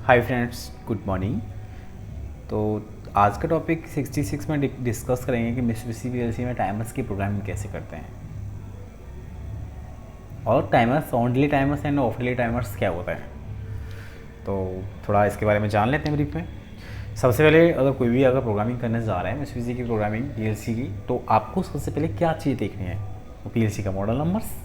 Hi friends, good morning. तो आज का टॉपिक 66 में डिस्कस करेंगे कि मित्सुबिशी पीएलसी में टाइमर्स की प्रोग्रामिंग कैसे करते हैं और timers, on delay timers end of delay timers क्या होता है। तो थोड़ा इसके बारे में जान लेते हैं ब्रीफ में। सबसे पहले कोई भी प्रोग्रामिंग करने जा रहा है मित्सुबिशी की प्रोग्रामिंग पीएलसी की, तो आपको सबसे पहले क्या चीज़ देखनी है। तो पीएलसी का मॉडल नंबर्स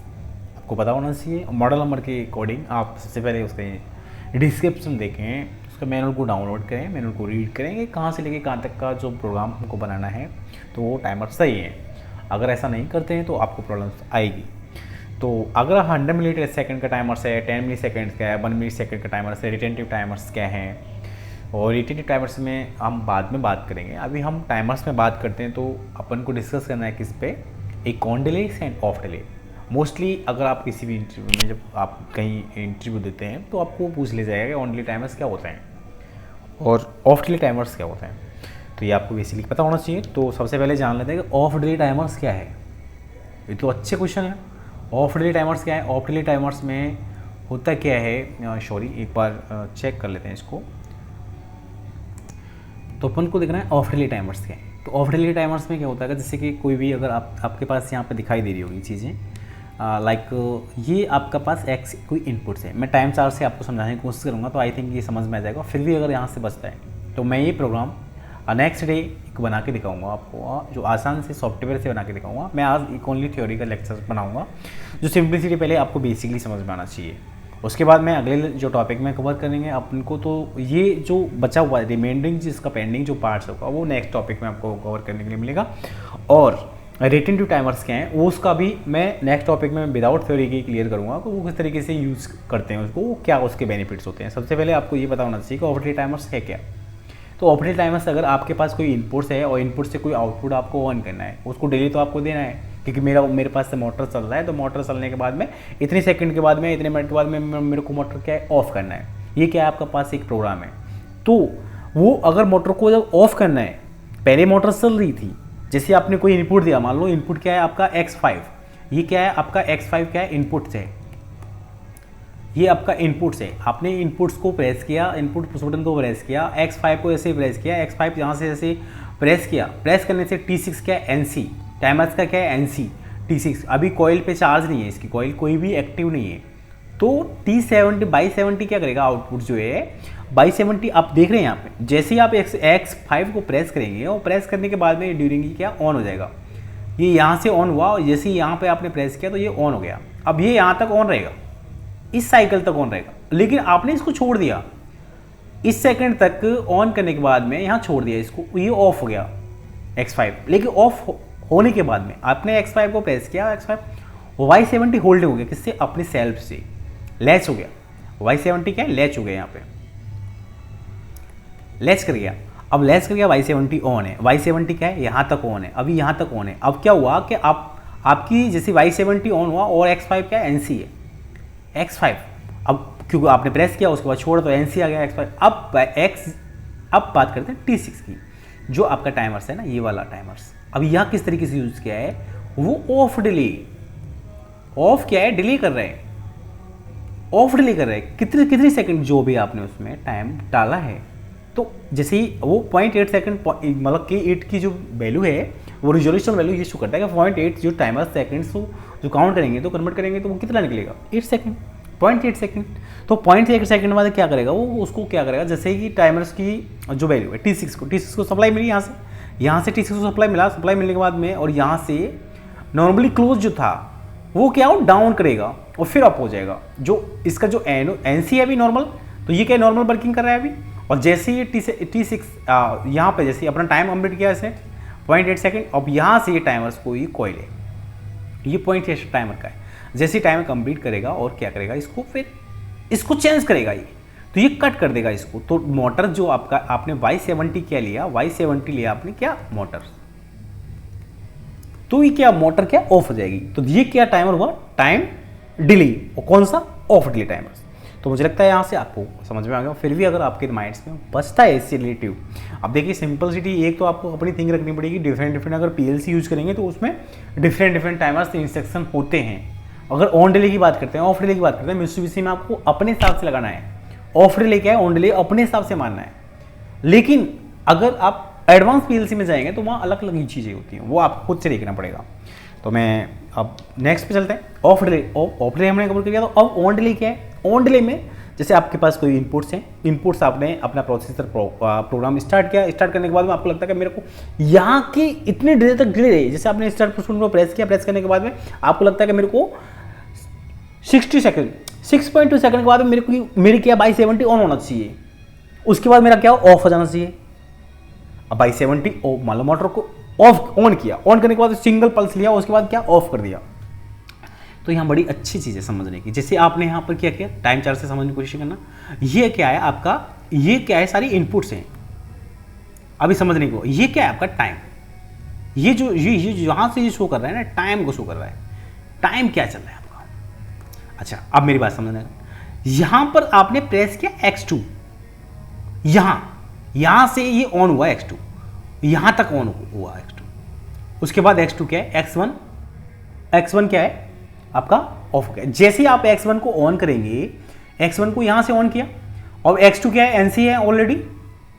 आपको पता होना चाहिए। मॉडल नंबर के अकॉर्डिंग आप सबसे पहले उसके डिस्क्रिप्शन देखें, उसका मैनुअल को डाउनलोड करें, मैनुअल को रीड करेंगे कहाँ से लेके कहाँ तक का जो प्रोग्राम हमको बनाना है तो वो टाइमर सही है। अगर ऐसा नहीं करते हैं तो आपको प्रॉब्लम्स आएगी। तो अगर 100 मिली सेकेंड का टाइमर्स है, 10 मिली सेकेंड का है, 1 मिली सेकेंड का टाइमर्स है, रिटेंटिव टाइमर्स क्या हैं, और रिटेंटिव टाइमर्स में हम बाद में बात करेंगे। अभी हम टाइमर्स में बात करते हैं तो अपन को डिस्कस करना है किस पे, एक on delay end of delay. Mostly अगर आप किसी भी इंटरव्यू में, जब आप कहीं इंटरव्यू देते हैं तो आपको पूछ लिया जाएगा कि ऑन डिले टाइमर्स क्या होते हैं और ऑफ डिले टाइमर्स क्या होते हैं। तो ये आपको बेसिकली पता होना चाहिए। तो सबसे पहले जान लेते हैं कि ऑफ डिले टाइमर्स क्या है। ये तो अच्छे क्वेश्चन है। ऑफ डिले टाइमर्स क्या है? ऑफ डिले टाइमर्स में होता क्या है, एक बार चेक कर लेते हैं इसको। तो अपन को देखना है ऑफ डिले टाइमर्स क्या है। तो ऑफ डिले टाइमर्स में क्या होता है, जैसे कि कोई भी अगर आपके पास यहाँ पे दिखाई दे रही होगी चीज़ें, ये आपका पास एक्स कोई इनपुट्स है। मैं टाइम चार्ट से आपको समझाने की कोशिश करूँगा तो आई थिंक ये समझ में आ जाएगा। फिर भी अगर यहाँ से बचता है तो मैं ये प्रोग्राम नेक्स्ट डे एक बना के दिखाऊंगा आपको, जो आसान से सॉफ्टवेयर से बना के दिखाऊंगा। मैं आज एक ओनली थ्योरी का लेक्चर बनाऊंगा जो सिंपलिसिटी पहले आपको बेसिकली समझ में आना चाहिए। उसके बाद मैं अगले जो टॉपिक में कवर करेंगे अपन को, तो ये जो बचा हुआ है रिमेंडिंग जिसका पेंडिंग जो पार्ट्स होगा वो नेक्स्ट टॉपिक में आपको कवर करने के लिए मिलेगा। और रिटेंटिव टाइमर्स क्या हैं वो उसका भी मैं नेक्स्ट टॉपिक में विदाउट थ्योरी की क्लियर करूँगा कि वो किस तरीके से यूज़ करते हैं उसको, वो क्या उसके बेनिफिट्स होते हैं। सबसे पहले आपको ये पता होना चाहिए कि ऑफ डिले टाइमर्स है क्या। तो ऑफ डिले टाइमर्स, अगर आपके पास कोई इनपुट्स है और इनपुट से कोई आउटपुट आपको ऑन करना है, उसको डिले तो आपको देना है, क्योंकि मेरे पास से मोटर चल रहा है, तो मोटर चलने के बाद में इतने सेकंड के बाद में, इतने मिनट के बाद में मेरे को मोटर क्या है ऑफ करना है। ये क्या है, आपका पास एक प्रोग्राम है। तो वो अगर मोटर को जब ऑफ करना है, पहले मोटर चल रही थी, जैसे आपने कोई इनपुट दिया, मान लो इनपुट क्या है आपका X5, ये क्या है आपका X5 क्या है इनपुट है, ये आपका इनपुट्स है। आपने इनपुट्स को प्रेस किया, इनपुट बटन को प्रेस किया, X5 को ऐसे प्रेस किया, X5 यहाँ से ऐसे प्रेस किया, प्रेस करने से T6 क्या है NC, टाइमर्स का क्या है NC T6। अभी कॉइल पे चार्ज नहीं है, इसकी कॉइल कोई भी एक्टिव नहीं है। तो T70 2270 क्या करेगा, आउटपुट जो है 2270 आप देख रहे हैं यहाँ पे। जैसे ही आप X5 को प्रेस करेंगे और प्रेस करने के बाद में ड्यूरिंग क्या ऑन हो जाएगा, ये यहाँ से ऑन हुआ और जैसे ही यहाँ पे आपने प्रेस किया तो ये ऑन हो गया। अब ये यहाँ तक ऑन रहेगा, इस साइकिल तक ऑन रहेगा, लेकिन आपने इसको छोड़ दिया, इस सेकंड तक ऑन करने के बाद में यहाँ छोड़ दिया इसको, ये ऑफ हो गया X5। लेकिन ऑफ होने के बाद में आपने X5 को प्रेस किया, X5 Y70 होल्ड हो गया, किससे, अपनी सेल्फ से लैच हो गया। Y70 क्या है, लैच हो गया, यहाँ पे लैच कर गया। अब लैच कर गया, Y70 ऑन है, Y70 क्या है यहाँ तक ऑन है, अभी यहाँ तक ऑन है। अब क्या हुआ कि आपकी जैसे Y70 ऑन हुआ और X5 क्या है NC है, X5 अब क्योंकि आपने प्रेस किया उसके बाद छोड़ा तो NC आ गया X5। अब बात करते हैं T6 की, जो आपका टाइमर्स है ना, ये वाला टाइमर्स। अब यह किस तरीके से यूज किया है, वो ऑफ डिले, ऑफ क्या है, डिले कर रहे हैं, ऑफ डिले कर रहे हैं। कितने सेकंड जो भी आपने उसमें टाइम डाला है, तो जैसे ही वो 0.8 सेकंड, मतलब कि 8 की जो वैल्यू है वो रिजोल्यूशन वैल्यू ये शो करता है कि 0.8 जो टाइमर सेकंड्स जो काउंट करेंगे तो कन्वर्ट करेंगे तो वो कितना निकलेगा, 8 सेकंड, 0.8 सेकंड। तो 0.8 सेकंड बाद क्या करेगा वो, उसको क्या करेगा, जैसे कि टाइमर्स की जो वैल्यू है T6 को सप्लाई मिली, यहाँ से T6 को सप्लाई मिलने के बाद में, और यहाँ से नॉर्मली क्लोज जो था वो क्या हो, डाउन करेगा और फिर अप हो जाएगा। जो इसका जो NC है अभी नॉर्मल, तो ये क्या नॉर्मल वर्किंग कर रहा है अभी। और जैसे ये T6 यहाँ पे जैसे अपना टाइम कंप्लीट किया इसे 0.8 सेकंड, अब यहाँ से ये टाइमर्स को ये कॉइल है, ये 0.8 टाइमर का है। जैसे टाइमर कंप्लीट करेगा और क्या करेगा, इसको फिर इसको चेंज करेगा, ये तो ये कट कर देगा इसको। तो मोटर जो आपने Y70 क्या लिया, Y70 लिया आपने क्या मोटर, तो ये क्या मोटर क्या ऑफ हो जाएगी। तो ये क्या टाइमर हुआ, टाइम डिले, और कौन सा, ऑफ डिले टाइमर। तो मुझे लगता है यहाँ से आपको समझ में आ गया। फिर भी अगर आपके माइंड्स में बचता है इससे रिलेटिव, अब देखिए सिंपलिसिटी, एक तो आपको अपनी थिंग रखनी पड़ेगी, डिफरेंट अगर पीएलसी यूज करेंगे तो उसमें डिफरेंट टाइमर्स इंस्ट्रक्शन होते हैं। अगर ऑन डिले की बात करते हैं, ऑफ डिले की बात करते हैं, मित्सुबिशी में आपको अपने हिसाब से लगाना है। ऑफ रिले क्या है, ऑन रिले अपने हिसाब से मानना है। लेकिन अगर आप एडवांस पीएलसी में जाएंगे तो वहाँ अलग अलग ही चीज़ें होती हैं, वो आपको खुद से देखना पड़ेगा। तो मैं अब नेक्स्ट पे चलते हैं। ऑफ डिले हमने कवर कर दिया। तो अब ऑन डिले क्या है? ऑन डिले में जैसे आपके पास कोई इनपुट्स हैं, इनपुट्स आपने अपना प्रोसेसर प्रोग्राम स्टार्ट किया, स्टार्ट करने के बाद में आपको लगता है कि मेरे को यहाँ की इतनी डिले तक डिले रही, जैसे आपने स्टार्ट को प्रेस किया, प्रेस करने के बाद में आपको लगता है कि मेरे को 60 सेकंड 6.2 सेकंड के बाद मेरी क्या बाई 70 ऑन होना चाहिए, उसके बाद मेरा क्या ऑफ हो जाना चाहिए। अब बाई 70 मान लो मोटर को ऑफ ऑन किया, ऑन करने के बाद सिंगल पल्स लिया, उसके बाद क्या ऑफ कर दिया। तो यहाँ बड़ी अच्छी चीज़ है समझने की। जैसे आपने यहाँ पर क्या किया, टाइम चार्ट से समझने की कोशिश करना। ये क्या है आपका, ये क्या है, सारी इनपुट्स हैं अभी समझने को। ये क्या है आपका टाइम, ये जो यहाँ से ये शो कर रहा है ना, टाइम को शो कर रहा है। टाइम क्या चल रहा है आपका। अच्छा अब मेरी बात समझना, यहाँ पर आपने प्रेस किया X2, यहाँ से ये ऑन हुआ X2, यहाँ तक ऑन हुआ X2। उसके बाद X2 क्या है, X1 क्या है आपका ऑफ हो गया। जैसे ही आप X1 को ऑन करेंगे, X1 को यहां से ऑन किया, और X2 क्या है, NC है ऑलरेडी।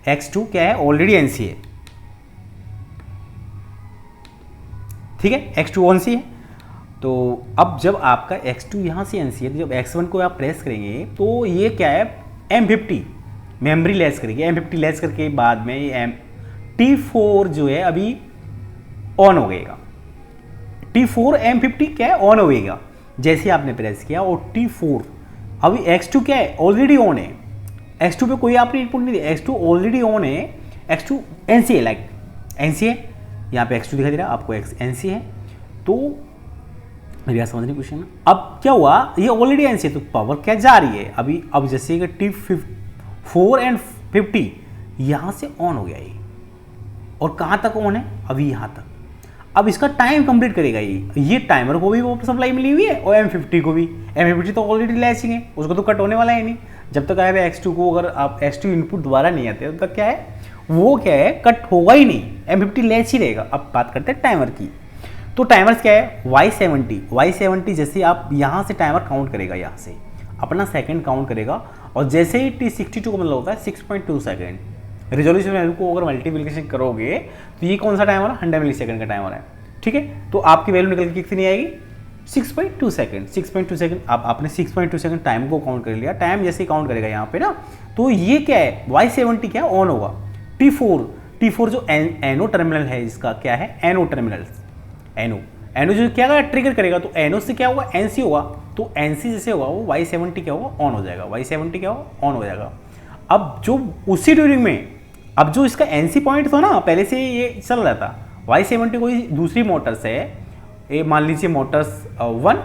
X2 क्या है, ऑलरेडी NC है, ठीक है, X2 NC है। तो अब जब आपका X2 यहां से NC है, तो जब X1 को आप प्रेस करेंगे तो ये क्या है, M50 मेमोरी लेस करेगी। M50 लेस करके बाद में ये T4 जो है अभी ऑन हो गएगा। T4 M50 क्या है, ऑन होएगा जैसे आपने प्रेस किया। और T4 अभी X2 क्या है, ऑलरेडी ऑन है। X2 पे कोई आपने इनपुट नहीं दिया, X2 ऑलरेडी ऑन है। X2 NC है, लाइक NC है, यहाँ पे X2 दिखाई दे रहा है आपको, NC है। तो मेरी बात समझने की कोशिश करना। अब क्या हुआ, ये ऑलरेडी NC है तो पावर क्या जा रही है अभी। अब जैसे T4 एंड 50 यहाँ से ऑन हो गया ये, और कहाँ तक ऑन है, अभी यहाँ तक। अब इसका टाइम कंप्लीट करेगा ये टाइमर को भी वो सप्लाई मिली हुई है, और M50 को भी। M50 तो ऑलरेडी लैचिंग है, उसको तो कट होने वाला है नहीं। जब तक आया X2 को अगर आप X2 इनपुट दोबारा नहीं आते तब तक क्या है, वो क्या है, कट होगा ही नहीं, M50 लैच ही रहेगा। अब बात करते हैं टाइमर की। तो टाइमर्स क्या है, Y70 जैसे आप यहाँ से टाइमर काउंट करेगा, यहाँ से अपना सेकेंड काउंट करेगा। और जैसे ही T62 का मतलब होता है 6.2 सेकेंड, रिजोल्यूशन वैल्यू को अगर मल्टीप्लिकेशन करोगे तो ये कौन सा टाइमर है, 100 मिली सेकंड का टाइमर है, ठीक है। तो आपकी वैल्यू निकल के कितनी आएगी, 6.2 सेकंड। 6.2 सेकंड, अब आपने 6.2 सेकंड टाइम को काउंट कर लिया। टाइम जैसे ही काउंट करेगा यहाँ पे ना, तो ये क्या है, Y70 क्या है, ऑन होगा। T4 जो एनो टर्मिनल है, इसका क्या है, एनो टर्मिनल, एनो जो क्या ट्रिगर करेगा, तो एनो से क्या होगा, NC होगा। तो NC जैसे होगा वो Y70 क्या होगा, ऑन हो जाएगा। Y70 क्या होगा, ऑन हो जाएगा। अब जो उसी ड्यूरिंग में, अब जो इसका NC पॉइंट था ना, पहले से ये चल रहा था। Y70 कोई दूसरी मोटर्स है, ये मान लीजिए मोटर्स 1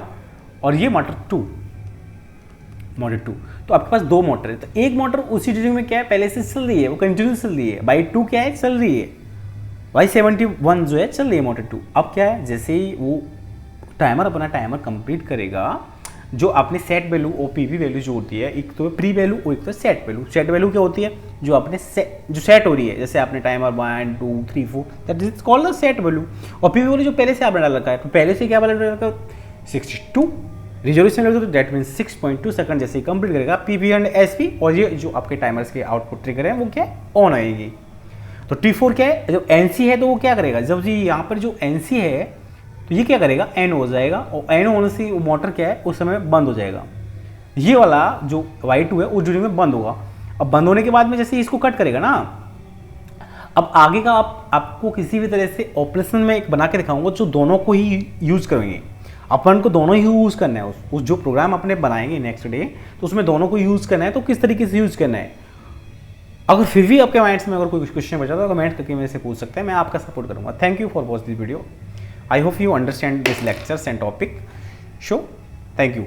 और ये मोटर 2, तो आपके पास दो मोटर है। तो एक मोटर उसी ड्यूरिंग में क्या है, पहले से चल रही है, वो कंटिन्यूस चल रही है। Y2 क्या है, चल रही है। Y71 जो है चल रही है मोटर 2। अब क्या है, जैसे ही वो टाइमर अपना टाइमर कंप्लीट करेगा, जो आपने सेट वैल्यू और पीवी वैल्यू जो होती है, एक तो प्री वैल्यू और एक तो सेट वैल्यू। सेट वैल्यू क्या होती है, जो आपने जो सेट हो रही है, जैसे आपने timer 1 2 3 4, that is called the set value. और पीवी वैल्यू जो पहले से आपने डाल रखा है, तो पहले से क्या डाल रखा है, 62 रिजोल्यूशन वैल्यू, तो दैट मीन 6.2 सेकंड जैसे ही कंप्लीट करेगा पीवी एंड एसपी, और ये जो आपके टाइमर्स के आउटपुट ट्रिगर है वो क्या ऑन आएगी। तो T4 क्या है, जब NC है तो वो क्या करेगा, जब ये यहाँ पर जो NC है तो ये क्या करेगा, N हो जाएगा, और N होने से वो मोटर क्या है उस समय बंद हो जाएगा। ये वाला जो Y2 है उस ड्यूरिंग में बंद होगा। अब बंद होने के बाद में जैसे इसको कट करेगा ना, अब आगे का आपको किसी भी तरह से ऑपरेशन में एक बना के दिखाऊंगा जो दोनों को ही यूज करेंगे। अपन को दोनों ही यूज करना है, उस जो प्रोग्राम अपने बनाएंगे नेक्स्ट डे, तो उसमें दोनों को यूज करना है। तो किस तरीके से यूज करना है, अगर फिर भी आपके माइंड्स में अगर कोई क्वेश्चन बचा तो कमेंट करके मेरे से पूछ सकते हैं, मैं आपका सपोर्ट करूंगा। Thank you for watch this video. I hope you understand these lectures and topic. Sure. Thank you.